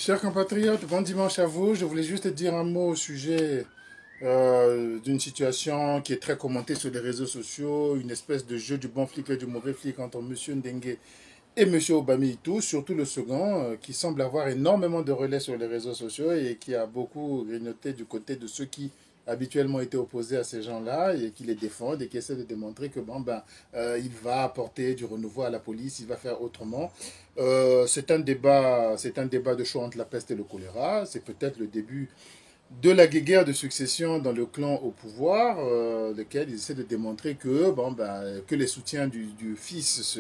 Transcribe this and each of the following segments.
Chers compatriotes, bon dimanche à vous. Je voulais juste dire un mot au sujet d'une situation qui est très commentée sur les réseaux sociaux, une espèce de jeu du bon flic et du mauvais flic entre M. Ndengue et M. Obami-Itou, surtout le second, qui semble avoir énormément de relais sur les réseaux sociaux et qui a beaucoup grignoté du côté de ceux qui habituellement étaient opposés à ces gens-là et qui les défendent et qui essaient de démontrer que il va apporter du renouveau à la police, il va faire autrement. C'est un débat de choix entre la peste et le choléra. C'est peut-être le début de la guerre de succession dans le clan au pouvoir, lequel ils essaient de démontrer que, que les soutiens du fils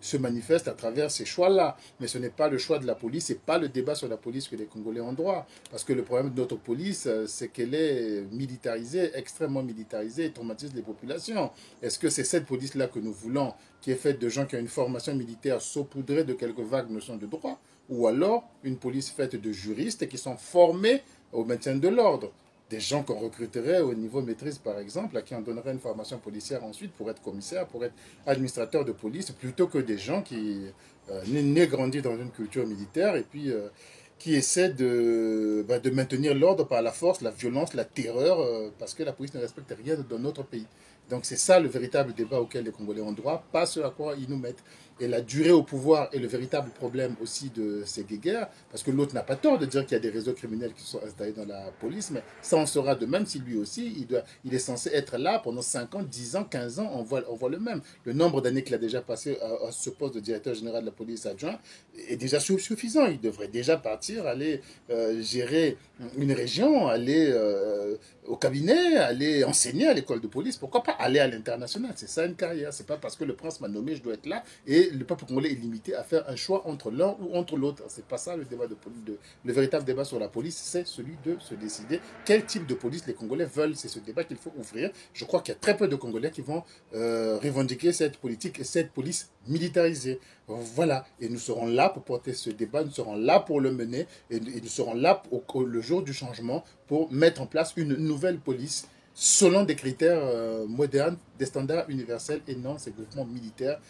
se manifestent à travers ces choix-là. Mais ce n'est pas le choix de la police, ce n'est pas le débat sur la police que les Congolais ont droit. Parce que le problème de notre police, c'est qu'elle est militarisée, extrêmement militarisée et traumatise les populations. Est-ce que c'est cette police-là que nous voulons, qui est faite de gens qui ont une formation militaire saupoudrée de quelques vagues notions de droit, ou alors une police faite de juristes qui sont formés au maintien de l'ordre? Des gens qu'on recruterait au niveau maîtrise, par exemple, à qui on donnerait une formation policière ensuite pour être commissaire, pour être administrateur de police, plutôt que des gens qui n'aient grandi dans une culture militaire et puis qui essaient de maintenir l'ordre par la force, la violence, la terreur, parce que la police ne respecte rien dans notre pays. Donc c'est ça le véritable débat auquel les Congolais ont droit, pas ce à quoi ils nous mettent. Et la durée au pouvoir est le véritable problème aussi de ces guéguerres, parce que l'autre n'a pas tort de dire qu'il y a des réseaux criminels qui sont installés dans la police, mais ça en sera de même si lui aussi, il est censé être là pendant 5 ans, 10 ans, 15 ans, on voit le même. Le nombre d'années qu'il a déjà passé à ce poste de directeur général de la police adjoint est déjà suffisant. Il devrait déjà partir, aller gérer une région, aller au cabinet, aller enseigner à l'école de police. Pourquoi pas aller à l'international? C'est ça une carrière. C'est pas parce que le prince m'a nommé, je dois être là. Et le peuple congolais est limité à faire un choix entre l'un ou entre l'autre. C'est pas ça le débat de police. Le véritable débat sur la police, c'est celui de se décider quel type de police les Congolais veulent. C'est ce débat qu'il faut ouvrir. Je crois qu'il y a très peu de Congolais qui vont revendiquer cette politique et cette police militarisée. Voilà. Et nous serons là pour porter ce débat. Nous serons là pour le mener. Et nous serons là le jour du changement pour mettre en place une nouvelle police selon des critères modernes, des standards universels et non ces groupements militaires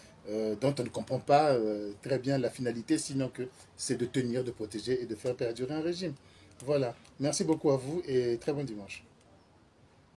dont on ne comprend pas très bien la finalité, sinon que c'est de tenir, de protéger et de faire perdurer un régime. Voilà. Merci beaucoup à vous et très bon dimanche.